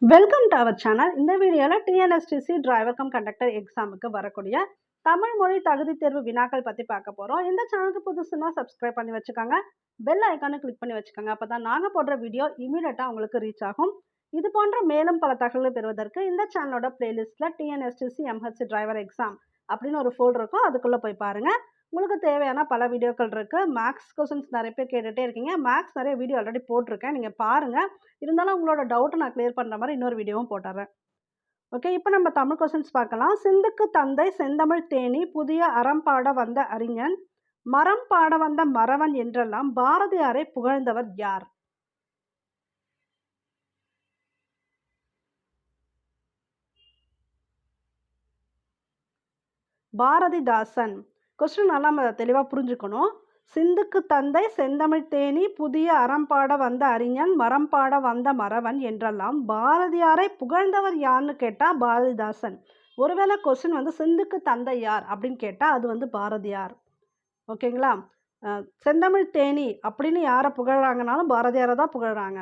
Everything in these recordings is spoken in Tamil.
Welcome to our channel. இந்த வீடியோவில் டிஎன்எஸ்டிசி டிரைவர் கம் கண்டக்டர் எக்ஸாமுக்கு வரக்கூடிய தமிழ் மொழி தகுதி தேர்வு வினாக்கள் பற்றி பார்க்க போகிறோம். இந்த சேனலுக்கு புதுசுன்னா சப்ஸ்கிரைப் பண்ணி வச்சுக்கோங்க, பெல் ஐக்கானை கிளிக் பண்ணி வச்சுக்கோங்க. அப்போ தான் நாங்கள் போடுற வீடியோ இமீடியட்டாக உங்களுக்கு ரீச் ஆகும். இது போன்ற மேலும் பல தகவல்களை பெறுவதற்கு இந்த சேனலோட பிளேலிஸ்ட்டில் டிஎன்எஸ்டிசி எம்ஹெச்சி டிரைவர் எக்ஸாம் அப்படின்னு ஒரு ஃபோல்டர் இருக்கும், அதுக்குள்ளே போய் பாருங்கள். உங்களுக்கு தேவையான பல வீடியோக்கள் இருக்குது. மேக்ஸ் கொஸ்டின்ஸ் நிறைய பேர் கேட்டுகிட்டே இருக்கீங்க. மேக்ஸ் நிறைய வீடியோ ஆல்ரெடி போட்டிருக்கேன், நீங்கள் பாருங்கள். இருந்தாலும் உங்களோட டவுட்டை நான் கிளியர் பண்ணுற மாதிரி இன்னொரு வீடியோவும் போட்டுறேன். ஓகே, இப்போ நம்ம தமிழ் கொஸ்டின்ஸ் பார்க்கலாம். சிந்துக்கு தந்தை செந்தமிழ் தேனி, புதிய அறம் பாட வந்த அறிஞன், மரம் பாட வந்த மறவன் என்றெல்லாம் பாரதியாரை புகழ்ந்தவர் யார்? பாரதிதாசன். கொஸ்டின் நல்லா நம்ம தெளிவாக புரிஞ்சுக்கணும். சிந்துக்கு தந்தை செந்தமிழ் தேனி, புதிய அறம் பாட வந்த அறிஞன், மரம் பாட வந்த மறவன் என்றெல்லாம் பாரதியாரை புகழ்ந்தவர் யாருன்னு கேட்டால் பாரதிதாசன். ஒருவேளை கொஸ்டின் வந்து சிந்துக்கு தந்தை யார் அப்படின்னு கேட்டால் அது வந்து பாரதியார். ஓகேங்களா? செந்தமிழ் தேனி அப்படின்னு யாரை புகழ்றாங்கனாலும் பாரதியாரை தான் புகழ்கிறாங்க.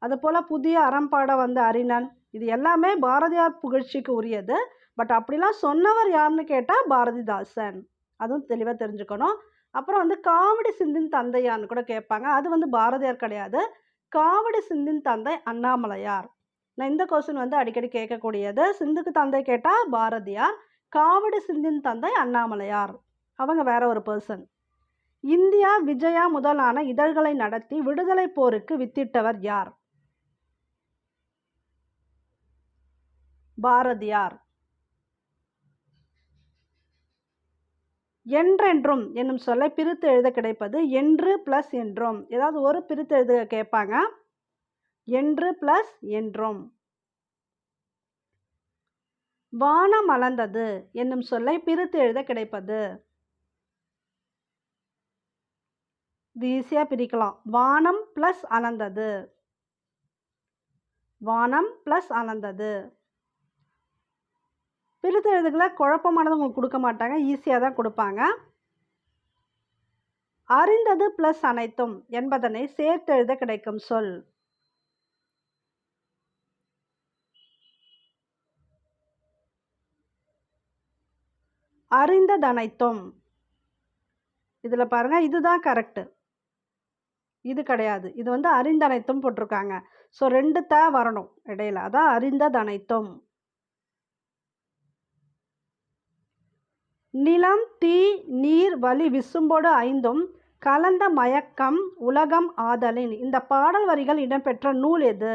அதுபோல் புதிய அறம் பாட வந்த அறிஞன், இது எல்லாமே பாரதியார் புகழ்ச்சிக்கு உரியது. பட் அப்படிலாம் சொன்னவர் யாருன்னு கேட்டால் பாரதிதாசன். அதுவும் தெளிவாக தெரிஞ்சுக்கணும். அப்புறம் வந்து காவடி சிந்தின் தந்தையான்னு கூட கேட்பாங்க. அது வந்து பாரதியார் கிடையாது. காவடி சிந்தின் தந்தை அண்ணாமலையார். நான் இந்த கொஸ்டின் வந்து அடிக்கடி கேட்கக்கூடியது. சிந்துக்கு தந்தை கேட்டால் பாரதியார், காவடி சிந்தின் தந்தை அண்ணாமலையார், அவங்க வேற ஒரு பர்சன். இந்தியா விஜயா முதலான இதழ்களை நடத்தி விடுதலை போருக்கு வித்திட்டவர் யார்? பாரதியார். என்றென்றும் என்னும் சொல்லை பிரித்து எழுத கிடைப்பது என்று பிளஸ் என்றும். ஏதாவது ஒரு பிரித்து எழுத கேட்பாங்க. என்று பிளஸ் என்றும். வானம் அளந்தது என்னும் சொல்லை பிரித்து எழுத கிடைப்பது. இது ஈஸியாக பிரிக்கலாம். வானம் பிளஸ் அளந்தது. வானம் பிளஸ் அளந்தது. பிரித்து எழுதுகளை குழப்பமானது உங்களுக்கு கொடுக்க மாட்டாங்க, ஈஸியாக தான் கொடுப்பாங்க. அறிந்தது பிளஸ் அனைத்தும் என்பதனை சேர்த்து எழுத கிடைக்கும் சொல். அறிந்ததனைத்தும். இதில் பாருங்க, இதுதான் கரெக்டு. இது கிடையாது, இது வந்து அறிந்தனைத்தும் போட்டிருக்காங்க. ஸோ 2 த வரணும் இடையில, அதான் அறிந்ததனைத்தும். நிலம் தீ நீர் வலி விசும்போடு ஐந்தும் கலந்த மயக்கம் உலகம் ஆதலின், இந்த பாடல் வரிகள் இடம்பெற்ற நூல் எது?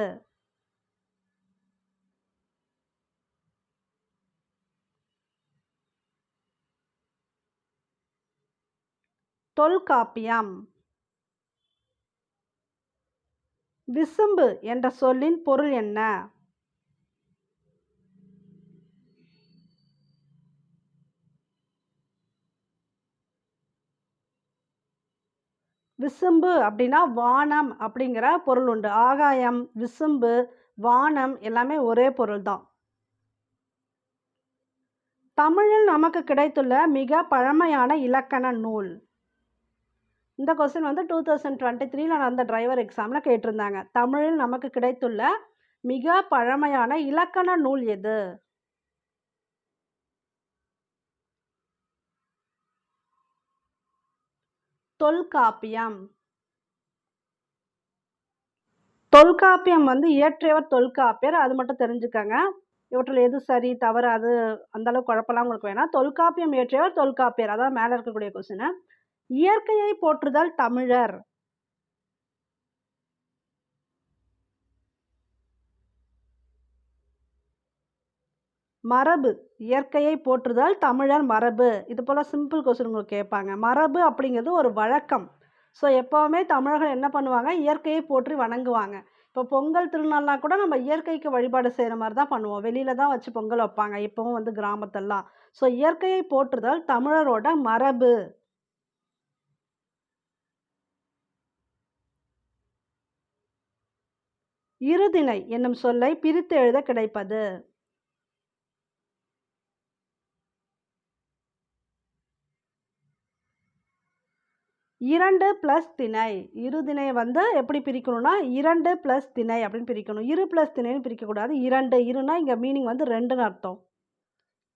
தொல்காப்பியம். விசும்பு என்ற சொல்லின் பொருள் என்ன? விசும்பு அப்படின்னா வானம் அப்படிங்கிற பொருள் உண்டு. ஆகாயம், விசும்பு, வானம் எல்லாமே ஒரே பொருள் தான். தமிழில் நமக்கு கிடைத்துள்ள மிக பழமையான இலக்கண நூல். இந்த கொஸ்டின் வந்து 2023 நடந்த டிரைவர் எக்ஸாமில் கேட்டிருந்தாங்க. தமிழில் நமக்கு கிடைத்துள்ள மிக பழமையான இலக்கண நூல் எது? தொல்காப்பியம். தொல்காப்பியம் வந்து இயற்றியவர் தொல்காப்பியர், அது மட்டும் தெரிஞ்சுக்கங்க. இவற்றில் எது சரி தவறு அது அந்த அளவுக்கு குழப்பலாம் உங்களுக்கு வேணாம். தொல்காப்பியம் இயற்றியவர் தொல்காப்பியர், அதான் மேலே இருக்கக்கூடிய கொஸ்டின். இயற்கையை போற்றுதல் தமிழர். மரபு. இயற்கையை போற்றுதல் தமிழர் மரபு. இது போல் சிம்பிள் கொஸ்டின் உங்களுக்கு கேட்பாங்க. மரபு அப்படிங்கிறது ஒரு வழக்கம். ஸோ எப்போவுமே தமிழர்கள் என்ன பண்ணுவாங்க, இயற்கையை போற்றி வணங்குவாங்க. இப்போ பொங்கல் திருநாள்னா கூட நம்ம இயற்கைக்கு வழிபாடு செய்கிற மாதிரி தான் பண்ணுவோம். வெளியில் தான் வச்சு பொங்கல் வைப்பாங்க இப்போவும் வந்து கிராமத்தெல்லாம். ஸோ இயற்கையை போற்றுதல் தமிழரோட மரபு. இருதிணை என்னும் சொல்லை பிரித்து எழுத கிடைப்பது. 2 + திணை. இரு திணை வந்து எப்படி பிரிக்கணும்னா 2 + திணை அப்படின்னு பிரிக்கணும். இரு + திணைன்னு பிரிக்கக்கூடாது. 2 இருனா இங்க மீனிங் வந்து 2ன்னு அர்த்தம்.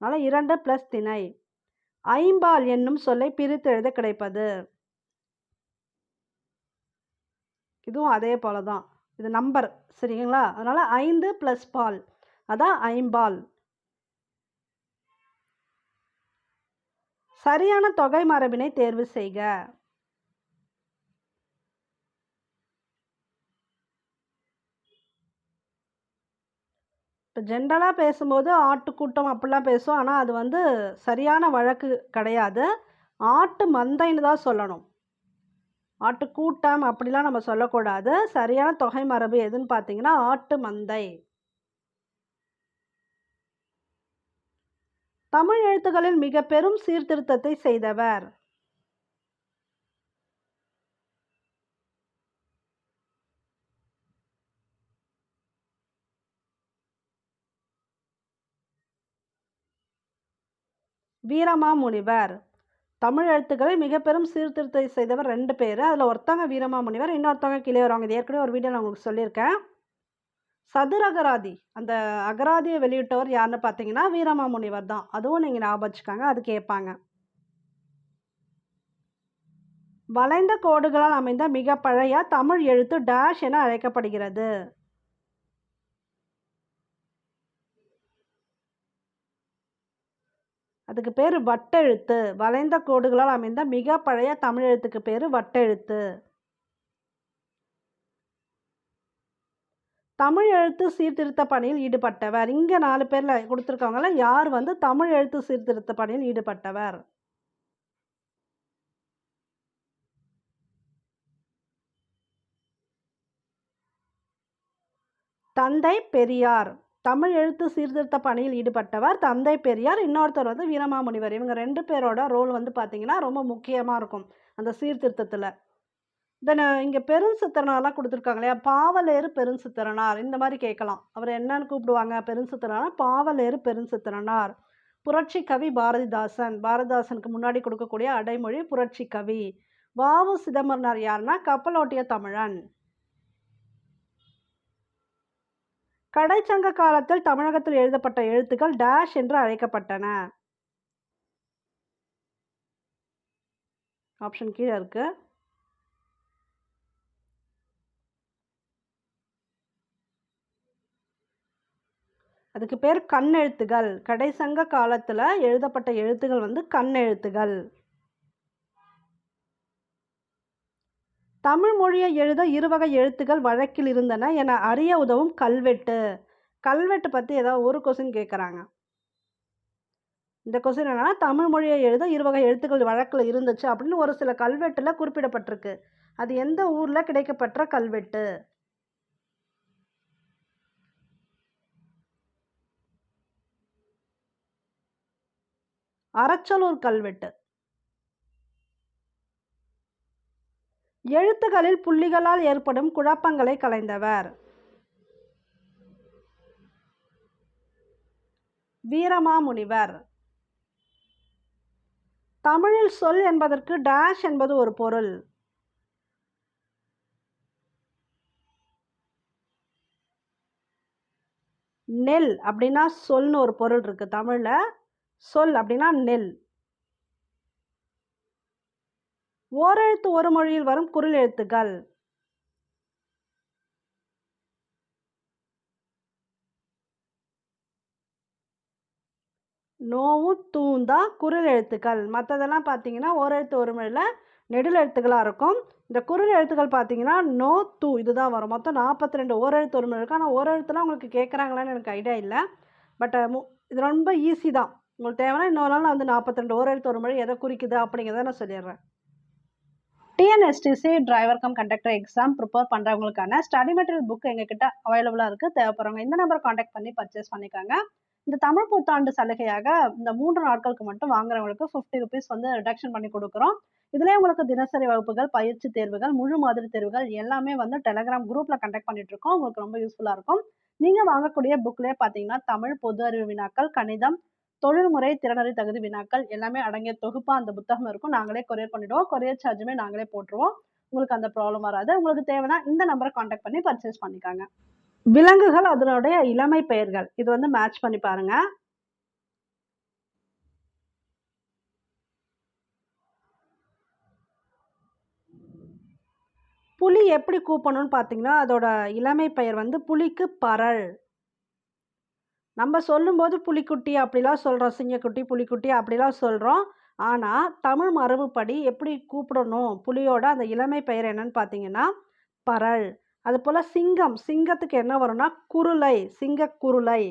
அதனால 2 + திணை. ஐம்பால் என்னும் சொல்லை பிரித்து எழுத கிடைப்பது. இதுவும் அதே போல தான். இது நம்பர் சரிங்களா? அதனால 5 + பால். அதான் ஐம்பால். சரியான தொகை மரபினை தேர்வு செய்க. இப்போ ஜென்ரலாக பேசும்போது ஆட்டுக்கூட்டம் அப்படிலாம் பேசுவோம். ஆனால் அது வந்து சரியான வழக்கு கிடையாது. ஆட்டு மந்தைன்னு தான் சொல்லணும். ஆட்டுக்கூட்டம் அப்படிலாம் நம்ம சொல்லக்கூடாது. சரியான தொகை மரபு எதுன்னு பார்த்தீங்கன்னா ஆட்டு மந்தை. தமிழ் எழுத்துக்களில் மிக பெரும் சீர்திருத்தத்தை செய்தவர். வீரமாமுனிவர். தமிழ் எழுத்துக்களில் மிக பெரும் சீர்திருத்தத்தை செய்தவர் 2 பேர். அதில் ஒருத்தவங்க வீரமாமுனிவர், இன்னொருத்தவங்க கீழே வருவாங்க. இது ஏற்கனவே ஒரு வீடியோ நான் உங்களுக்கு சொல்லியிருக்கேன். சதுர அகராதி, அந்த அகராதியை வெளியிட்டவர் யாருன்னு பார்த்தீங்கன்னா வீரமாமுனிவர் தான். அதுவும் நீங்கள் ஞாபகம் வச்சுக்காங்க, அது கேட்பாங்க. வளைந்த கோடுகளால் அமைந்த மிக பழைய தமிழ் எழுத்து டேஷ் என அழைக்கப்படுகிறது. அதுக்கு பேர் வட்டெழுத்து. வளைந்த கோடுகளால் அமைந்த மிக பழைய தமிழ் எழுத்துக்கு பேர் வட்டெழுத்து. தமிழ் எழுத்து சீர்திருத்த பணியில் ஈடுபட்டவர். இங்கே 4 பேரில் கொடுத்துருக்கவங்கள யார் வந்து தமிழ் எழுத்து சீர்திருத்த பணியில் ஈடுபட்டவர்? தந்தை பெரியார். தமிழ் எழுத்து சீர்திருத்த பணியில் ஈடுபட்டவர் தந்தை பெரியார். இன்னொருத்தர் வந்து வீரமாமுனிவர். இவங்க 2 பேரோட ரோல் வந்து பார்த்தீங்கன்னா ரொம்ப முக்கியமாக இருக்கும் அந்த சீர்திருத்தத்தில். தென் இங்கே பெருஞ்சித்திரனார்லாம் கொடுத்துருக்காங்க இல்லையா? பாவலேறு பெருஞ்சித்திரனார் இந்த மாதிரி கேட்கலாம். அவர் என்னன்னு கூப்பிடுவாங்க? பெருஞ்சித்திரனார். பாவலேறு பெருஞ்சித்திரனார். புரட்சி கவி பாரதிதாசன். பாரதிதாசனுக்கு முன்னாடி கொடுக்கக்கூடிய அடைமொழி புரட்சி கவி. வ.உ. சிதம்பரனார் யாருன்னா கப்பலோட்டிய தமிழன். கடைச்சங்க காலத்தில் தமிழகத்தில் எழுதப்பட்ட எழுத்துக்கள் டேஷ் என்று அழைக்கப்பட்டன. ஆப்ஷன் கீழே இருக்கு. அதுக்கு பேர் கண்ணெழுத்துகள். கடைசங்க காலத்தில் எழுதப்பட்ட எழுத்துகள் வந்து கண்ணெழுத்துகள். தமிழ் மொழியை எழுத இருவகை எழுத்துக்கள் வழக்கில் இருந்தன என அறிய உதவும் கல்வெட்டு. கல்வெட்டு பற்றி ஏதாவது ஒரு கொஸ்டின் கேட்குறாங்க. இந்த கொஸ்டின் என்னன்னா தமிழ் மொழியை எழுத இருவகை எழுத்துக்கள் வழக்கில் இருந்துச்சு அப்படின்னு ஒரு சில கல்வெட்டில் குறிப்பிடப்பட்டிருக்கு. அது எந்த ஊரில் கிடைக்கப்பெற்ற கல்வெட்டு? அரச்சலூர் கல்வெட்டு. எழுத்துக்களில் புள்ளிகளால் ஏற்படும் குழப்பங்களை களைந்தவர். வீரமாமுனிவர். தமிழில் சொல் என்பதற்கு டேஷ் என்பது ஒரு பொருள். நெல் அப்படின்னா சொல்னு ஒரு பொருள் இருக்கு தமிழ்ல. சொல் அப்படின்னா நெல். ஓரெழுத்து ஒரு மொழியில் வரும் குரில் எழுத்துக்கள். நோவும் தூவும் தான் குரில் எழுத்துக்கள். மற்றதெல்லாம் பார்த்தீங்கன்னா ஓரெழுத்து ஒரு மொழியில் நெடில் எழுத்துக்களாக இருக்கும். இந்த குரில் எழுத்துக்கள் பார்த்தீங்கன்னா நோ தூ இதுதான் வரும். மொத்தம் 42 ஓரெழுத்து ஒரு மொழி இருக்கும். ஆனால் ஓரெழுத்துலாம் உங்களுக்கு கேட்குறாங்களான்னு எனக்கு ஐடியா இல்லை. பட் இது ரொம்ப ஈஸி தான். உங்களுக்கு தேவைன்னா இன்னொரு நாள் நான் வந்து 42 ஓரெழுத்து ஒரு மொழி எதை குறிக்குது அப்படிங்கிறத நான் சொல்லிடுறேன். TNSTC driver cum conductor exam prepare பண்ணுறவங்களுக்கான ஸ்டடி மெட்டீரியல் புக் எங்ககிட்ட அவைலபிளாக இருக்குது. தேவைப்படுறவங்க இந்த நம்பர் காண்டாக்ட் பண்ணி பர்ச்சேஸ் பண்ணிக்காங்க. இந்த தமிழ் புத்தாண்டு சலுகையாக இந்த 3 நாட்களுக்கு மட்டும் வாங்குறவங்களுக்கு 50 ருபீஸ் வந்து ரிடக்ஷன் பண்ணி கொடுக்குறோம். இதுலேயே உங்களுக்கு தினசரி வகுப்புகள், பயிற்சி தேர்வுகள், முழு மாதிரி தேர்வுகள் எல்லாமே வந்து டெலகிராம் குரூப்பில் கண்டக்ட் பண்ணிட்டு இருக்கோம். உங்களுக்கு ரொம்ப யூஸ்ஃபுல்லாக இருக்கும். நீங்கள் வாங்கக்கூடிய புக்லேயே பார்த்தீங்கன்னா தமிழ், பொது அறிவு வினாக்கள், கணிதம், தொழில்முறை திறனறி தகுதி வினாக்கள் எல்லாமே அடங்கிய தொகுப்பா அந்த புத்தகம் இருக்கும். நாங்களே கொரியர் பண்ணிடுவோம். கொரியர் சார்ஜுமே நாங்களே போட்டுருவோம். உங்களுக்கு அந்த ப்ராப்ளம் வராது. உங்களுக்கு தேவைன்னா இந்த நம்பர கான்டாக்ட் பண்ணி பர்ச்சேஸ் பண்ணிக்கங்க. விலங்குகள் அதனுடைய இளமை பெயர்கள். இது வந்து மேட்ச் பண்ணி பாருங்க. புலி எப்படி கூப்பிடணும்னு பார்த்தீங்கன்னா, அதோட இளமை பெயர் வந்து புலிக்கு பரல். நம்ம சொல்லும்போது புலிக்குட்டி அப்படிலாம் சொல்றோம். சிங்கக்குட்டி, புலிக்குட்டி அப்படிலாம் சொல்றோம். ஆனா, தமிழ் மரபுப்படி எப்படி கூப்பிடணும்? புலியோட அந்த இளமை பெயர் என்னன்னு பார்த்தீங்கன்னா, பரல். அதுபோல சிங்கம். சிங்கத்துக்கு என்ன வரும்னா, குருளை. சிங்கக்குருளை.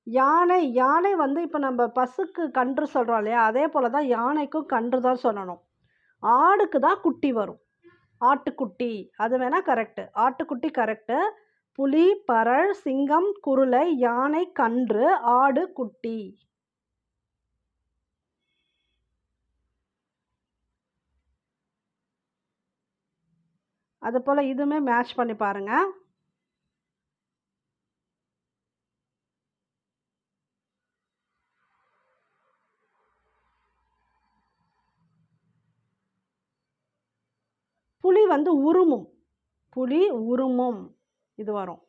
யானை. யானை வந்து இப்ப நம்ம பசுக்கு கன்று சொல்றோம் இல்லையா? அதே போல தான் யானைக்கும் கன்று தான் சொல்லணும். ஆடுக்கு தான் குட்டி வரும். ஆட்டுக்குட்டி. அது வேணா கரெக்ட்டு. ஆட்டுக்குட்டி கரெக்ட்டு. புலி, பரல், சிங்கம், குருளை, யானை, கன்று, ஆடு, குட்டி. அதுபோல இதுவுமே மேட்ச் பண்ணி பாருங்க. புலி வந்து உருமும். புலி உருமும். இது வரும்.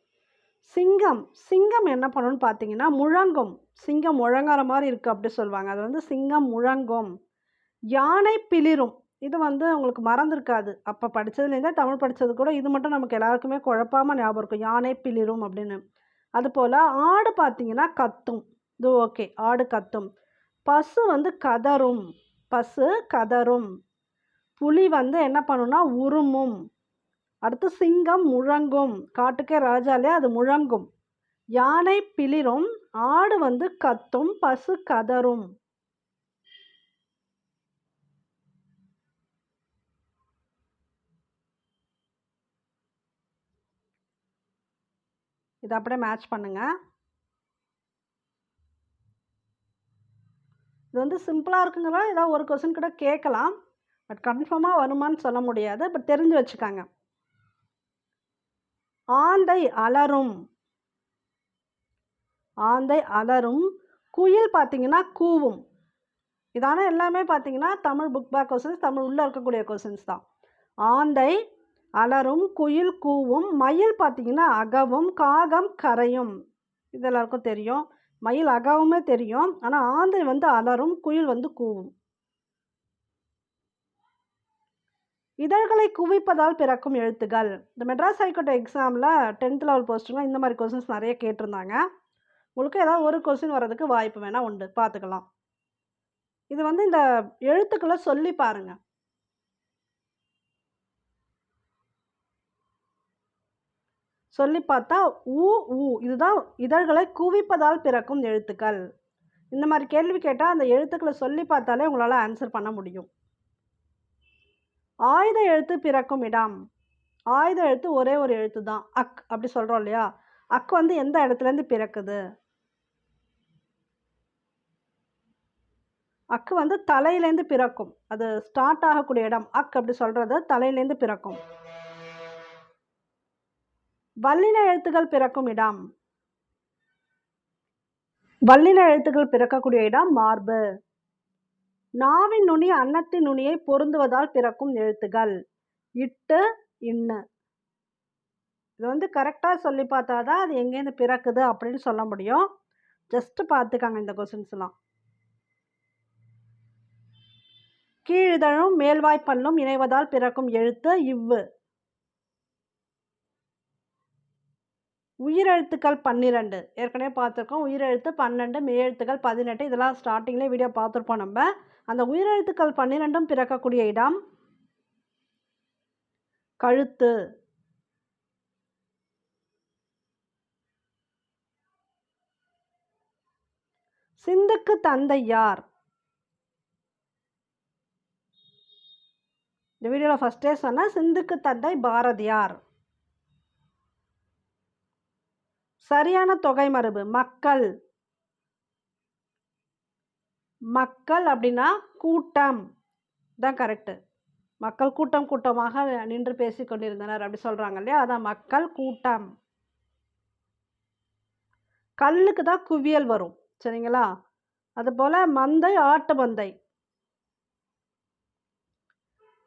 சிங்கம். சிங்கம் என்ன பண்ணும்னு பார்த்தீங்கன்னா, முழங்கும். சிங்கம் முழங்குற மாரி இருக்கு அப்படி சொல்லுவாங்க. அது வந்து சிங்கம் முழங்கும். யானை பிளிரும். இது வந்து உங்களுக்கு மறந்திருக்காது. அப்ப படிச்சதுலேருந்தே தமிழ் படிச்சது கூட இது மட்டும் நமக்கு எல்லாருக்குமே குழப்பாம ஞாபகம் இருக்கும். யானை பிளிரும் அப்படின்னு. அதுபோல ஆடு பார்த்தீங்கன்னா கத்தும். இது ஓகே. ஆடு கத்தும். பசு வந்து கதறும். பசு கதறும். புலி வந்து என்ன பண்ணும்னா உருமும். அடுத்து சிங்கம் முழங்கும். காட்டுக்கே ராஜா இல்லையா? அது முழங்கும். யானை பிளிரும். ஆடு வந்து கத்தும். பசு கதறும். இத அப்படியே மேட்ச் பண்ணுங்க. இது வந்து சிம்பிளா இருக்குங்கிறனால ஏதாவது ஒரு கொஸ்டின் கூட கேட்கலாம். பட் கன்ஃபார்மா வருமான்னு சொல்ல முடியாது. பட் தெரிஞ்சு வச்சுக்கங்க. ஆந்தை அலறும். ஆந்தை அலறும். குயில் பார்த்தீங்கன்னா கூவும். இதான எல்லாமே பார்த்தீங்கன்னா, Tamil book back questions, Tamil உள்ள இருக்கக்கூடிய கொஸ்டின்ஸ் தான். ஆந்தை அலறும், குயில் கூவும், மயில் பார்த்தீங்கன்னா அகவும், காகம் கரையும். இது எல்லாருக்கும் தெரியும். மயில் அகவுமே தெரியும். ஆனா ஆந்தை வந்து அலறும், குயில் வந்து கூவும். இதழ்களை குவிப்பதால் பிறக்கும் எழுத்துகள். இந்த மெட்ராஸ் ஹைகோர்ட் எக்ஸாமில் 10th லெவல் போஸ்டிங்கில் இந்த மாதிரி கொஸ்டின்ஸ் நிறைய கேட்டிருந்தாங்க. உங்களுக்கு ஏதாவது ஒரு கொஸ்டின் வர்றதுக்கு வாய்ப்பு வேணால் உண்டு. பார்த்துக்கலாம். இது வந்து இந்த எழுத்துக்களை சொல்லி பாருங்க. சொல்லி பார்த்தா உ ஊ இதுதான் இதழ்களை குவிப்பதால் பிறக்கும் எழுத்துக்கள். இந்த மாதிரி கேள்வி கேட்டால் அந்த எழுத்துக்களை சொல்லி பார்த்தாலே உங்களால் ஆன்சர் பண்ண முடியும். ஆயுத எழுத்து பிறக்கும் இடம். ஆயுத எழுத்து ஒரே ஒரு எழுத்து தான். அக் அப்படி சொல்கிறோம் இல்லையா? அக் வந்து எந்த இடத்துலேருந்து பிறக்குது? அக்கு வந்து தலையிலேருந்து பிறக்கும். அது ஸ்டார்ட் ஆகக்கூடிய இடம். அக் அப்படி சொல்கிறது தலையிலேருந்து பிறக்கும். வல்லின எழுத்துக்கள் பிறக்கும் இடம். வல்லின எழுத்துக்கள் பிறக்கக்கூடிய இடம் மார்பு. நாவின் நுனி அன்னத்தின் நுனியை பொருந்துவதால் பிறக்கும் எழுத்துகள். இட்டு, இன்னு. இது வந்து கரெக்டாக சொல்லி பார்த்தா தான் அது எங்கேருந்து பிறக்குது அப்படின்னு சொல்ல முடியும். ஜஸ்ட் பார்த்துக்காங்க இந்த கொஸ்டின்ஸ்லாம். கீழிதழும் மேல்வாய்ப்பல்லும் இணைவதால் பிறக்கும் எழுத்து இவ்வு. உயிரெழுத்துக்கள் 12. ஏற்கனவே பார்த்துருக்கோம். உயிரெழுத்து 12, மெய்யெழுத்துக்கள் 18. இதெல்லாம் ஸ்டார்டிங்லேயே வீடியோ பார்த்துருப்போம் நம்ம. அந்த உயிரெழுத்துக்கள் 12ம் பிறக்கக்கூடிய இடம் கழுத்து. சிந்துக்கு தந்தை யார்? இந்த வீடியோவில் ஃபஸ்ட்டே சொன்ன சிந்துக்கு தந்தை பாரதியார். சரியான தொகை மரபு மக்கள். மக்கள் அப்படின்னா கூட்டம் தான் கரெக்டு. மக்கள் கூட்டம் கூட்டமாக நின்று பேசி கொண்டிருந்தனர் அப்படி சொல்கிறாங்க இல்லையா? அதான் மக்கள் கூட்டம். கல்லுக்கு தான் குவியல் வரும். சரிங்களா? அதுபோல மந்தை ஆட்டு மந்தை.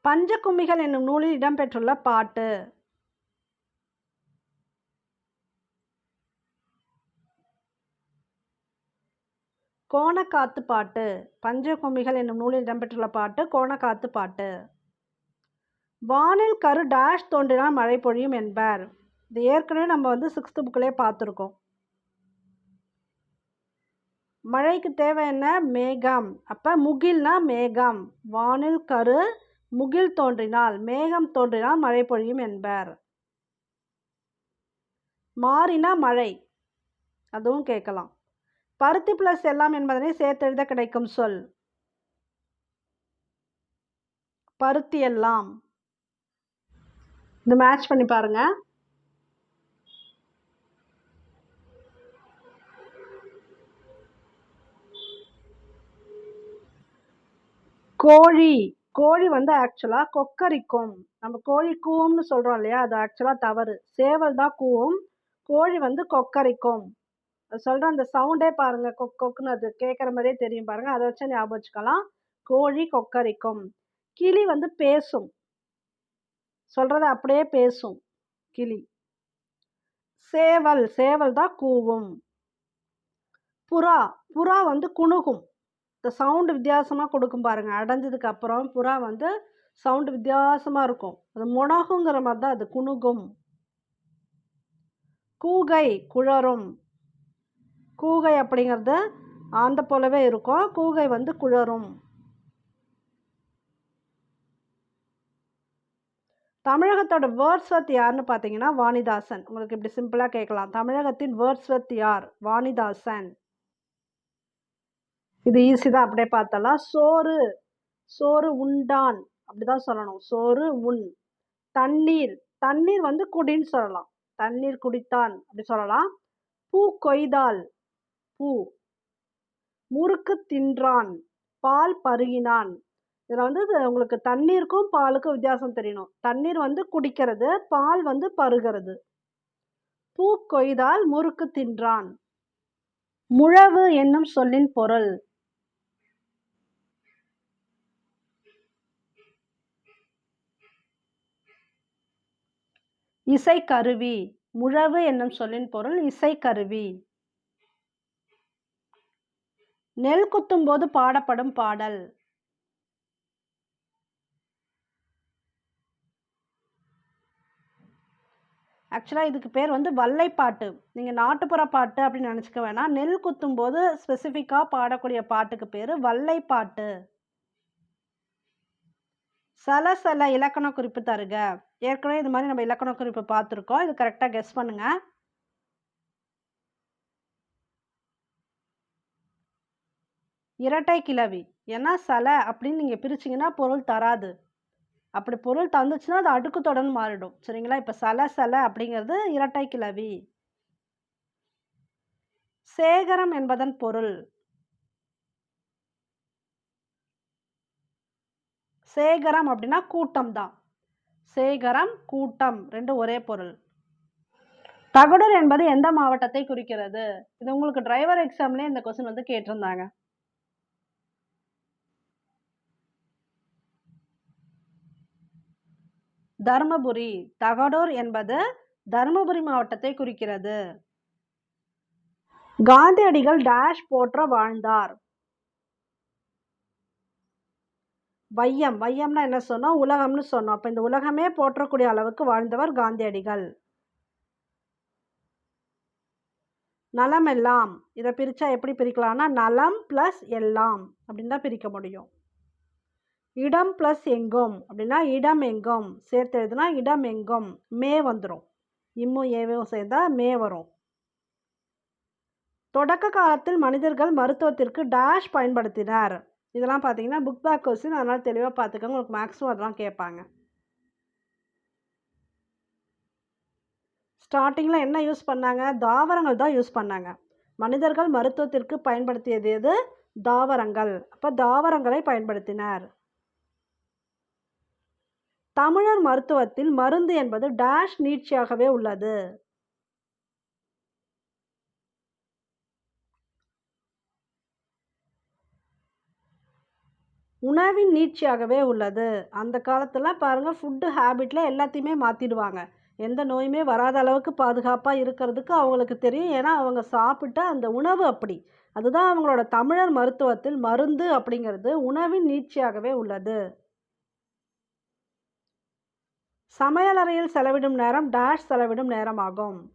பஞ்சகும்மிகள் என்னும் நூலில் இடம்பெற்றுள்ள பாட்டு. கோணக்காத்து பாட்டு. பஞ்சகும்மிகள் என்னும் நூலில் இடம்பெற்றுள்ள பாட்டு கோணக்காத்து பாட்டு. வானில் கரு டேஷ் தோன்றினால் மழை பொழியும் என்பர். இது ஏற்கனவே நம்ம 6th புக்லேயே பார்த்துருக்கோம். மழைக்கு தேவை என்ன? மேகம். அப்போ முகில்னா மேகம். வானில் கரு முகில் தோன்றினால் மேகம் தோன்றினால் மழை பொழியும் என்பர். மாறினா மழை, அதுவும் கேட்கலாம். பருத்தி பிளஸ் எல்லாம் என்பதனை சேர்த்தெழுத கிடைக்கும் சொல். பருத்தி எல்லாம். இது மேட்ச் பண்ணி பாருங்க. கோழி. கோழி ஆக்சுவலாக கொக்கரிக்கும். நம்ம கோழி கூவும்னு சொல்கிறோம் இல்லையா, அது ஆக்சுவலாக தவறு. சேவல் தான் கூவும், கோழி கொக்கரிக்கும். சொல்கிற அந்த சவுண்டே பாருங்கள், கொக்குன்னு அது கேட்குற மாதிரியே தெரியும் பாருங்கள். அதை வச்சு ஞாபகம் வச்சுக்கலாம். கோழி கொக்கரிக்கும். கிளி பேசும், சொல்கிறத அப்படியே பேசும் கிளி. சேவல். சேவல் தான் கூவும். புறா. புறா குணுகும். இந்த சவுண்டு வித்தியாசமாக கொடுக்கும் பாருங்கள். அடைஞ்சதுக்கு அப்புறம் புறா சவுண்டு வித்தியாசமாக இருக்கும். அது முனகுங்கிற மாதிரி தான் அது குணுகும். கூகை. குழறும். கூகை அப்படிங்கிறது அந்த போலவே இருக்கும். கூகை குழறும். தமிழகத்தோட வேர்ட்ஸ்வர்த் யாருன்னு பார்த்தீங்கன்னா வாணிதாசன். உங்களுக்கு இப்படி சிம்பிளாக கேட்கலாம், தமிழகத்தின் வேர்ட்ஸ்வர்த் யார்? வாணிதாசன். இது ஈஸி தான், அப்படியே பார்த்தலாம். சோறு. சோறு உண்டான் அப்படிதான் சொல்லணும். சோறு உண். தண்ணீர். தண்ணீர் குடின்னு சொல்லலாம். தண்ணீர் குடித்தான் அப்படி சொல்லலாம். பூ கொய்தால். பூ. முறுக்கு தின்றான். பால் பருகினான். இதில் உங்களுக்கு தண்ணீருக்கும் பாலுக்கும் வித்தியாசம் தெரியணும். தண்ணீர் குடிக்கிறது, பால் பருகிறது. பூ கொய்தால் முறுக்கு தின்றான். முழவு என்னும் சொல்லின் பொருள். இசைக்கருவி. முழவு என்னும் சொல்லின் பொருள் இசைக்கருவி. நெல் குத்தும் போது பாடப்படும் பாடல். ஆக்சுவலாக இதுக்கு பேர் வல்லைப்பாட்டு. நீங்கள் நாட்டுப்புற பாட்டு அப்படின்னு நினச்சிக்க வேணாம். நெல் குத்தும் போது ஸ்பெசிஃபிக்காக பாடக்கூடிய பாட்டுக்கு பேர் வல்லைப்பாட்டு. சலசல இலக்கண குறிப்பு தருக. ஏற்கனவே இது மாதிரி நம்ம இலக்கண குறிப்பு பார்த்துருக்கோம். இது கரெக்டாக கெஸ் பண்ணுங்க. இரட்டை கிளவி. ஏன்னா சல அப்படின்னு நீங்கள் பிரிச்சிங்கன்னா பொருள் தராது. அப்படி பொருள் தந்துச்சுன்னா அது அடுக்கு தொடர்ந்து மாறிடும். சரிங்களா? இப்போ சல அப்படிங்கிறது இரட்டை கிளவி. சேகரம் என்பதன் பொருள். சேகரம் அப்படின்னா கூட்டம் தான். சேகரம் கூட்டம் ரெண்டும் ஒரே பொருள். தகடூர் என்பது எந்த மாவட்டத்தை குறிக்கிறது? இது உங்களுக்கு டிரைவர் எக்ஸாம்லேயே இந்த கொஸ்டின் கேட்டிருந்தாங்க. தர்மபுரி. தகடூர் என்பது தர்மபுரி மாவட்டத்தை குறிக்கிறது. காந்தியடிகள் டேஷ் போற்ற வாழ்ந்தார். வையம். வையம்னா என்ன சொன்னோம்? உலகம்னு சொன்னோம். அப்போ இந்த உலகமே போற்றக்கூடிய அளவுக்கு வாழ்ந்தவர் காந்தியடிகள். நலம் எல்லாம். இதை பிரித்தா எப்படி பிரிக்கலாம்னா நலம் ப்ளஸ் எல்லாம் அப்படின்னு தான் பிரிக்க முடியும். இடம் ப்ளஸ் எங்கும் அப்படின்னா இடம் எங்கும் சேர்த்து எழுதுனா இடம் எங்கும். மே வந்துடும். இம்மும் ஏவும் சேர்ந்தா மே வரும். தொடக்க காலத்தில் மனிதர்கள் மருத்துவத்திற்கு டேஷ் பயன்படுத்தினார். இதெல்லாம் பார்த்தீங்கன்னா புக் பேக் கொஸ்டின், அதனால் தெளிவாக பார்த்துக்கோங்க. உங்களுக்கு மேக்ஸிமம் அதெல்லாம் கேட்பாங்க. ஸ்டார்டிங்கில் என்ன யூஸ் பண்ணாங்க? தாவரங்கள் தான் யூஸ் பண்ணாங்க. மனிதர்கள் மருத்துவத்திற்கு பயன்படுத்தியது எது? தாவரங்கள். அப்போ தாவரங்களை பயன்படுத்தினார். தமிழர் மருத்துவத்தில் மருந்து என்பது டேஷ் நீட்சியாகவே உள்ளது. உணவின் நீட்சியாகவே உள்ளது. அந்த காலத்துல பாருங்க ஃபுட்டு ஹேபிட்ல எல்லாத்தையுமே மாத்திடுவாங்க. எந்த நோயுமே வராத அளவுக்கு பாதுகாப்பா இருக்கிறதுக்கு அவங்களுக்கு தெரியும். ஏன்னா, அவங்க சாப்பிட்ட அந்த உணவு அப்படி. அதுதான் அவங்களோட தமிழர் மருத்துவத்தில் மருந்து அப்படிங்கிறது உணவின் நீட்சியாகவே உள்ளது. சமையலறையில் செலவிடும் நேரம் டேஷ் செலவிடும் நேரமாகும்.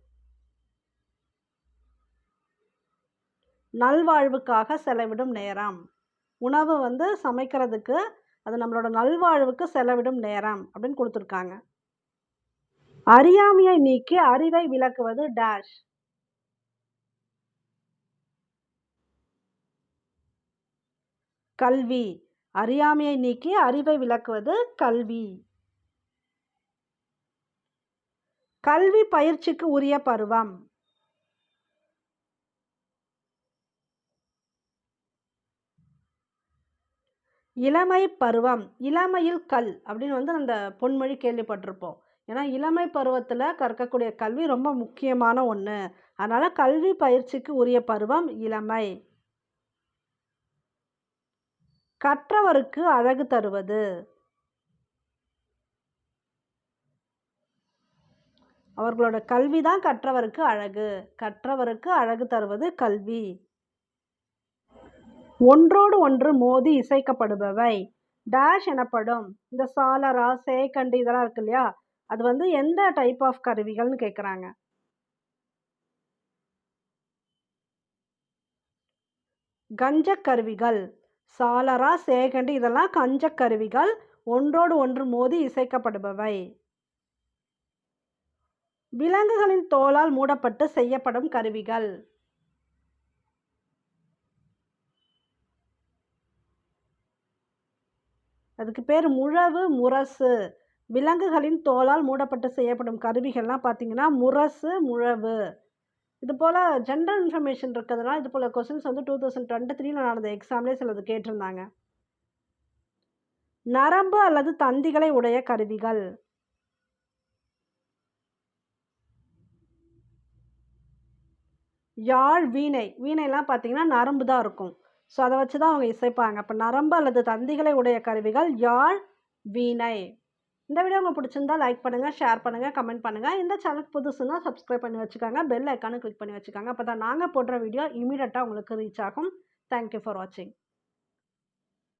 நல்வாழ்வுக்காக செலவிடும் நேரம். உணவு சமைக்கிறதுக்கு அது நம்மளோட நல்வாழ்வுக்கு செலவிடும் நேரம் அப்படின்னு குடுத்துருக்காங்க. அறியாமையை நீக்கி அறிவை விளக்குவது டேஷ். கல்வி. அறியாமையை நீக்கி அறிவை விளக்குவது கல்வி. கல்வி பயிற்சிக்கு உரிய பருவம். இளமை பருவம். இளமையில் கல் அப்படின்னு அந்த பொன்மொழி கேள்விப்பட்டிருப்போம். ஏன்னா இளமை பருவத்துல கற்கக்கூடிய கல்வி ரொம்ப முக்கியமான ஒண்ணு. அதனால கல்வி பயிற்சிக்கு உரிய பருவம் இளமை. கற்றவருக்கு அழகு தருவது. அவர்களோட கல்விதான் கற்றவருக்கு அழகு. கற்றவருக்கு அழகு தருவது கல்வி. ஒன்றோடு ஒன்று மோதி இசைக்கப்படுபவை டேஷ் எனப்படும். இந்த சாலரா, சேக்கண்டு இதெல்லாம் இருக்கு இல்லையா? அது எந்த டைப் ஆஃப் கருவிகள்னு கேட்குறாங்க. கஞ்சக் கருவிகள். சாலரா, சேகண்டு இதெல்லாம் கஞ்சக் கருவிகள். ஒன்றோடு ஒன்று மோதி இசைக்கப்படுபவை. விலங்குகளின் தோலால் மூடப்பட்டு செய்யப்படும் கருவிகள். அதுக்கு பேர் முழவு, முரசு. விலங்குகளின் தோலால் மூடப்பட்டு செய்யப்படும் கருவிகள்லாம் பார்த்தீங்கன்னா முரசு, முழவு. இது போல ஜென்ரல் இன்ஃபர்மேஷன் இருக்கிறதுனால இது போல கொஸ்டின்ஸ் 2023ல நடந்த எக்ஸாம்லேயே சிலது கேட்டிருந்தாங்க. நரம்பு அல்லது தந்திகளை உடைய கருவிகள். யாழ், வீணை. வீணைலாம் பார்த்தீங்கன்னா நரம்பு தான் இருக்கும். ஸோ அதை வச்சு தான் அவங்க இசைப்பாங்க. அப்போ நரம்பு அல்லது தந்திகளை உடைய கருவிகள் யாழ், வீணை. இந்த வீடியோ உங்களுக்கு பிடிச்சிருந்தா லைக் பண்ணுங்கள், ஷேர் பண்ணுங்கள், கமெண்ட் பண்ணுங்கள். இந்த சேனலுக்கு புதுசுன்னா சப்ஸ்கிரைப் பண்ணி வச்சுக்கோங்க. பெல் ஐக்கானை கிளிக் பண்ணி வச்சுக்கோங்க. அப்போ தான் நாங்கள் போடுற வீடியோ இமீடியட்டாக உங்களுக்கு ரீச் ஆகும். தேங்க்யூ ஃபார் வாட்சிங்.